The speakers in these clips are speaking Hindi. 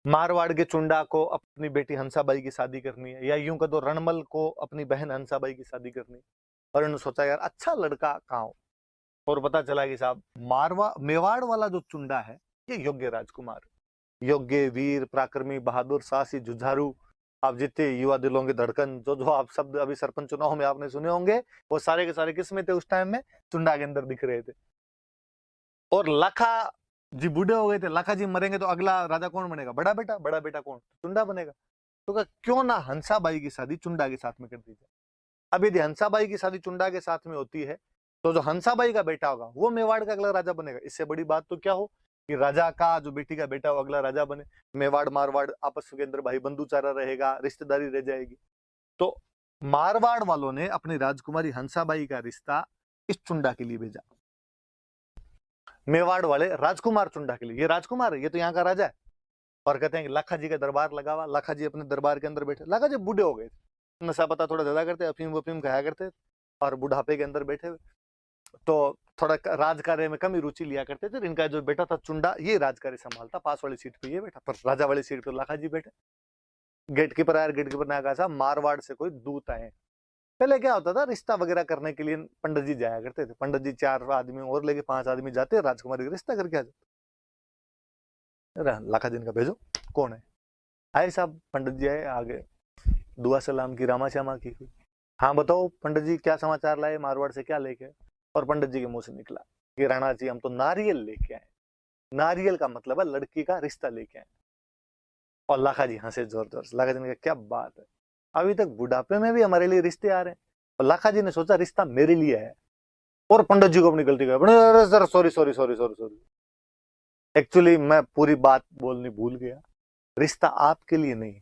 मारवाड़ के चुंडा को अपनी बेटी हंसाबाई की शादी करनी है, या यूं कह दो रणमल को अपनी बहन हंसाबाई की शादी करनी है। और इन्होंने सोचा यार अच्छा लड़का कहाँ हो, और पता चला कि साहब मारवा मेवाड़ वाला जो चुंडा है ये योग्य राजकुमार, योग्य वीर पराक्रमी बहादुर साहसी जुझारू। आप जितने युवा दिलों की धड़कन जो जो आप शब्द अभी सरपंच चुनाव में आपने सुने होंगे, वो सारे के सारे किस में थे उस टाइम में, चुंडा के अंदर दिख रहे थे। और लाखा जी बूढ़े हो गए थे, लाखा जी मरेंगे तो अगला राजा कौन बनेगा, बड़ा बेटा, बड़ा बेटा कौन, चुंडा बनेगा। तो कहा क्यों ना हंसाबाई की शादी चुंडा के साथ में कर दी जाए। अब यदि हंसाबाई की शादी चुंडा के साथ में होती है तो जो हंसाबाई का बेटा होगा वो मेवाड़ का अगला राजा बनेगा। इससे बड़ी बात तो क्या हो कि राजा का जो बेटी का बेटा हो अगला राजा बने। मेवाड़ मारवाड़ आपस के अंदर भाई बंधुचारा रहेगा, रिश्तेदारी रह जाएगी। तो मारवाड़ वालों ने अपनी राजकुमारी हंसाबाई का रिश्ता इस चुंडा के लिए भेजा, मेवाड़ वाले राजकुमार चुंडा के लिए। ये राजकुमार है, ये तो यहाँ का राजा है। और कहते हैं कि लाखा जी का दरबार लगा हुआ, लाखा जी अपने दरबार के अंदर बैठे। लाखा जी बूढ़े हो गए थे, नशा पता थोड़ा ज्यादा करते, अफीम वफीम खाया करते और बुढ़ापे के अंदर बैठे हुए, तो थोड़ा राज कार्य में कम ही रुचि लिया करते थे। इनका जो बेटा था चुंडा ये राज कार्य संभालता, पास वाली सीट पे ये बैठा, पर राजा वाली सीट पे लाखा जी बैठे। गेट कीपर आया, गेट कीपर ने कहा साहब मारवाड़ से कोई दूत आए। पहले क्या होता था, रिश्ता वगैरह करने के लिए पंडित जी जाया करते थे, पंडित जी 4 आदमी और लेके 5 आदमी जाते, राजकुमारी का रिश्ता करके आ जाते। लाखा जी का भेजो, कौन है। आए साहब, पंडित जी आए, आगे दुआ सलाम की, रामा श्यामा की। हाँ बताओ पंडित जी क्या समाचार लाए, मारवाड़ से क्या लेके। और पंडित जी के मुंह से निकला कि राणा जी हम तो नारियल लेके आए। नारियल का मतलब है लड़की का रिश्ता लेके आए। और लाखा जी हंसे जोर जोर से। लाखा जी ने कहा क्या बात है, अभी तक बुढ़ापे में भी हमारे लिए रिश्ते आ रहे हैं। और लाखा जी ने सोचा रिश्ता मेरे लिए है, और पंडित जी को अपनी गलती का sir sorry sorry sorry sorry sorry, actually मैं पूरी बात बोलनी भूल गया, रिश्ता आपके लिए नहीं।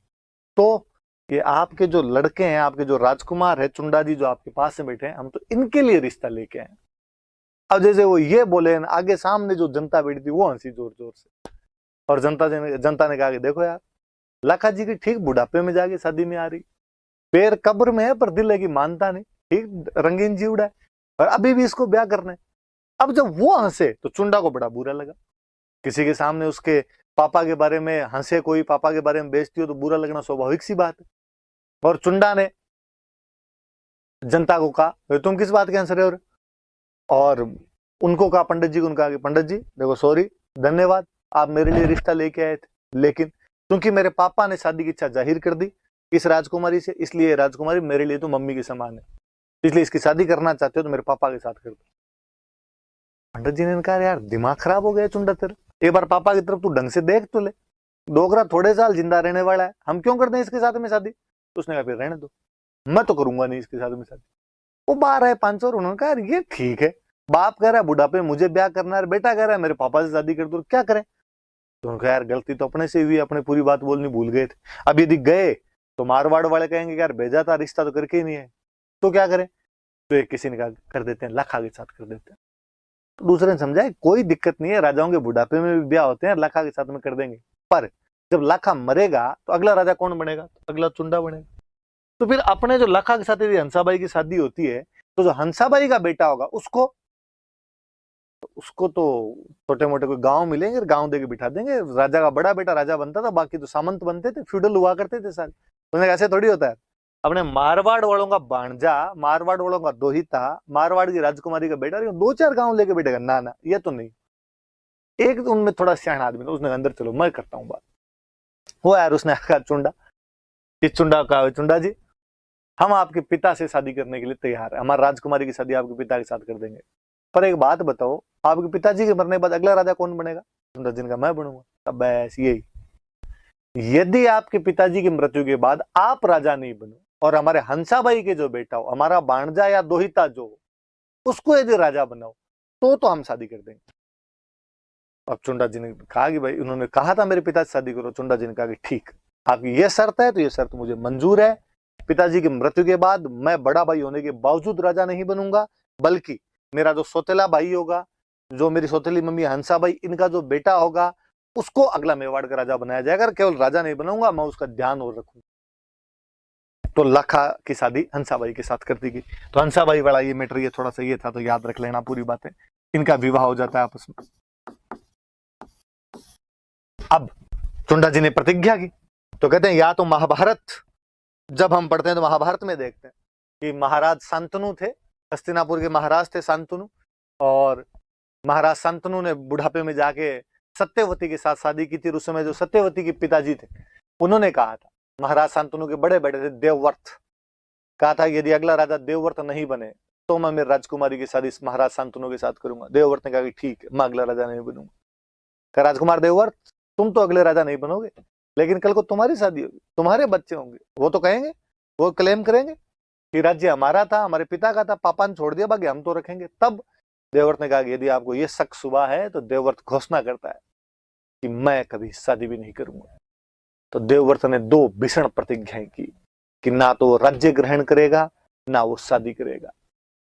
तो ये आपके जो लड़के हैं, आपके जो राजकुमार है चुंडा जी जो आपके पास में बैठे हैं, हम तो इनके लिए रिश्ता लेके आए। अब जैसे वो ये बोले, आगे सामने जो जनता बैठी थी वो हंसी जोर जोर से। और जनता ने कहा कि देखो यार, लाखा जी की ठीक बुढ़ापे में जाके शादी में आ रही, पैर कब्र में है पर दिल है कि मानता नहीं, ठीक रंगीन जीवड़ा है, और अभी भी इसको ब्याह करना है। अब जब वो हंसे तो चुंडा को बड़ा बुरा लगा। किसी के सामने उसके पापा के बारे में हंसे, कोई पापा के बारे में बेइज्जती हो तो बुरा लगना स्वाभाविक सी बात है। और चुंडा ने जनता को कहा तुम किस बात के हंस रहे हो। और उनको कहा, पंडित जी को उनका, पंडित जी देखो सॉरी, धन्यवाद, आप मेरे लिए रिश्ता लेके आए थे, लेकिन क्योंकि मेरे पापा ने शादी की इच्छा जाहिर कर दी इस राजकुमारी से, इसलिए राजकुमारी मेरे लिए तो मम्मी के समान है, इसलिए इसकी शादी करना चाहते हो तो मेरे पापा के साथ कर दो। पंडित जी ने कहा यार दिमाग खराब हो गया चुंडा तेरा, एक बार पापा की तरफ तू ढंग से देख तो ले, डोगरा थोड़े साल जिंदा रहने वाला है, हम क्यों करते हैं इसके साथ में शादी। तो उसने कहा फिर रहने दो, मैं तो करूंगा नहीं इसके साथ में शादी। वो बाहर है 500, उन्होंने कहा ये ठीक है, बाप कह रहा है बुढ़ापे में मुझे ब्याह करना है, बेटा कह रहा है मेरे पापा से शादी कर दो, क्या करें। तो उन्होंने कहा यार गलती तो अपने से हुई, अपने पूरी बात बोलनी भूल गए थे। अब यदि गए तो मारवाड़ वाले कहेंगे यार भेजा था रिश्ता तो करके ही नहीं है, तो क्या करें। तो एक किसी ने कहा कर देते हैं, लाखा के साथ कर देते हैं। तो दूसरे ने समझा कोई दिक्कत नहीं है, राजाओं के बुढ़ापे में भी ब्याह होते हैं, लाखा के साथ में कर देंगे। पर जब लाखा मरेगा तो अगला राजा कौन बनेगा, तो अगला चुंडा बनेगा। तो फिर अपने जो लाखा के साथ यदि हंसाबाई की शादी होती है तो जो हंसाबाई का बेटा होगा उसको तो छोटे मोटे कोई गांव मिलेंगे, गांव देके बिठा देंगे, राजा का बड़ा बेटा राजा बनता था, बाकी तो सामंत बनते थे, फ्यूडल हुआ करते थे सारे। तो ऐसे थोड़ी होता है, अपने मारवाड़ वालों का भांजा, मारवाड़ वालों का दोहिता, मारवाड़ की राजकुमारी का बेटा 2-4 गांव लेके बैठेगा, ना ना ये तो नहीं। एक तो उनमें थोड़ा सियाना आदमी था, उसने अंदर चलो मैं करता हूँ बात। वो यार उसने कहा चुंडा, इस चुंडा का, चुंडा जी हम आपके पिता से शादी करने के लिए तैयार है, हमारी राजकुमारी की शादी आपके पिता के साथ कर देंगे, पर एक बात बताओ आपके पिताजी के मरने के बाद अगला राजा कौन बनेगा। चुंडा जी ने कहा मैं बनूंगा। अब बस यही, यदि आपके पिताजी की मृत्यु के बाद आप राजा नहीं बनो और हमारे हंसाबाई के जो बेटा हो, हमारा भांजा या दोहिता जो हो, उसको यदि राजा बनाओ तो हम शादी कर देंगे। अब चुंडा जी ने कहा कि भाई, उन्होंने कहा था मेरे पिता से शादी करो। चुंडा जी ने कहा कि ठीक, आपकी ये शर्त है तो ये शर्त मुझे मंजूर है, पिताजी की मृत्यु के बाद मैं बड़ा भाई होने के बावजूद राजा नहीं बनूंगा, बल्कि मेरा जो सौतेला भाई होगा, जो मेरी सौतेली मम्मी हंसाबाई, इनका जो बेटा होगा उसको अगला मेवाड़ का राजा बनाया जाएगा, केवल राजा नहीं बनाऊंगा, मैं उसका ध्यान और रखूंगा। तो लाखा की शादी हंसाबाई के साथ कर दी गई। तो हंसाबाई वाला ये मैटर, ये थोड़ा सा ये था, तो याद रख लेना पूरी बातें। इनका विवाह हो जाता है आपस में। अब चुंडा जी ने प्रतिज्ञा की। तो कहते हैं या तो महाभारत, जब हम पढ़ते हैं तो महाभारत में देखते हैं कि महाराज शांतनु थे, हस्तिनापुर के महाराज थे शांतनु, और महाराज शांतनु ने बुढ़ापे में जाके सत्यवती के साथ शादी की थी। उस समय जो सत्यवती के पिताजी थे उन्होंने कहा था, महाराज शांतनु के बड़े बेटे थे देवव्रत, कहा था यदि अगला राजा देवव्रत नहीं बने तो मैं मेरी राजकुमारी की शादी महाराज शांतनु के साथ करूंगा। देवव्रत ने कहा कि ठीक है, मैं अगला राजा नहीं बनूंगा। कहा राजकुमार देवव्रत, तुम तो अगले राजा नहीं बनोगे, लेकिन कल को तुम्हारी शादी होगी, तुम्हारे बच्चे होंगे, वो तो कहेंगे, वो क्लेम करेंगे कि राज्य हमारा था, हमारे पिता का था, पापा ने छोड़ दिया, बाकी हम तो रखेंगे। तब देवव्रत ने कहा कि यदि आपको ये शक शुबा है तो देवव्रत घोषणा करता है कि मैं कभी शादी भी नहीं करूंगा। तो देवव्रत ने 2 भीषण प्रतिज्ञाएं की कि ना तो राज्य ग्रहण करेगा, ना वो शादी करेगा।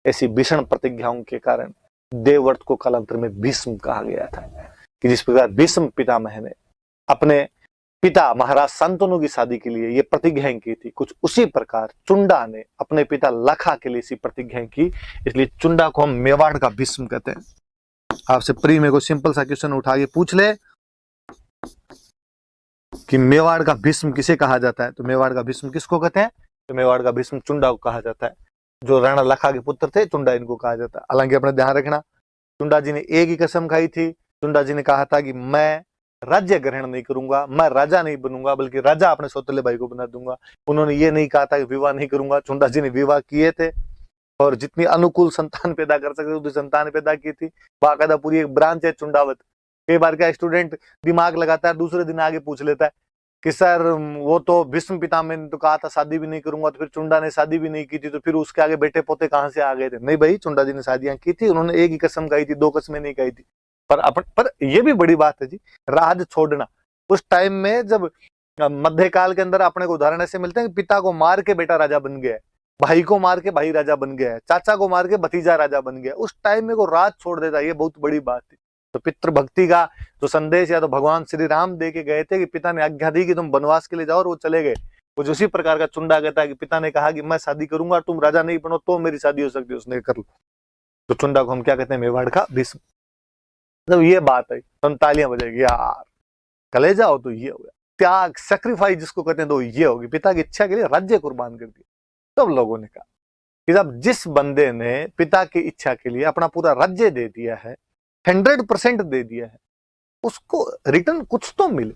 ऐसी भीषण प्रतिज्ञाओं के कारण देवव्रत को कालांतर में भीष्म कहा गया था, कि जिस प्रकार भीष्म पितामह ने अपने पिता महाराज शांतनु की शादी के लिए ये प्रतिज्ञाएं की थी, कुछ उसी प्रकार चुंडा ने अपने पिता लखा के लिए इसी प्रतिज्ञाएं की। इसलिए चुंडा को हम मेवाड़ का भीष्म कहते हैं। आपसे प्री में कोई सिंपल सा क्वेश्चन उठा के पूछ ले कि मेवाड़ का भीष्म किसे कहा जाता है, तो मेवाड़ का भीष्म किसको कहते हैं? तो मेवाड़ का भीष्म चुंडा को कहा जाता है। जो राणा लखा के पुत्र थे, चुंडा इनको कहा जाता है। हालांकि अपने ध्यान रखना, चुंडा जी ने एक ही कसम खाई थी। चुंडा जी ने कहा था कि मैं राज्य ग्रहण नहीं करूंगा, मैं राजा नहीं बनूंगा, बल्कि राजा अपने सौतेले भाई को बना दूंगा। उन्होंने ये नहीं कहा था कि विवाह नहीं करूंगा। चुंडा जी ने विवाह किए थे और जितनी अनुकूल संतान पैदा कर सकते उतनी संतान पैदा की थी। बाकायदा पूरी एक ब्रांच है चुंडावत। कई बार क्या स्टूडेंट दिमाग लगाता है, दूसरे दिन आगे पूछ लेता है कि सर वो तो भीष्म पितामह ने तो कहा था शादी भी नहीं करूंगा, तो फिर चुंडा ने शादी भी नहीं की थी, तो फिर उसके आगे बेटे पोते कहां से आ गए थे? नहीं भाई, चुंडा जी ने शादियां की थी, उन्होंने एक ही कसम खाई थी, 2 कसमें नहीं खाई थी। पर ये भी बड़ी बात है जी, राज छोड़ना। उस टाइम में जब मध्यकाल के अंदर अपने को उदाहरण ऐसे मिलते हैं कि पिता को मार के बेटा राजा बन गया है, भाई को मार के भाई राजा बन गया है, चाचा को मार के भतीजा राजा बन गया। उस टाइम में को राज छोड़ देता है, ये बहुत बड़ी बात थी। तो पितृभक्ति का जो संदेश या तो भगवान श्री राम दे के गए थे कि पिता ने आज्ञा दी कि तुम वनवास के लिए जाओ, और वो चले गए। कुछ उसी प्रकार का चुंडा कहता है कि पिता ने कहा कि मैं शादी करूंगा, तुम राजा नहीं बनो तो मेरी शादी हो सकती है, उसने कर लो। तो चुंडा को हम क्या कहते हैं? मेवाड़ का भीष्म। मतलब ये बात है, तो तालियां बजेगी यार, कले जाओ तो ये हो गया त्याग, सेक्रीफाइस जिसको कहते हैं, तो ये होगी। पिता की इच्छा के लिए राज्य कुर्बान कर दिया। तब लोगों ने कहा कि जब जिस बंदे ने पिता की इच्छा के लिए अपना पूरा राज्य दे दिया है, 100% दे दिया है, उसको रिटर्न कुछ तो मिले।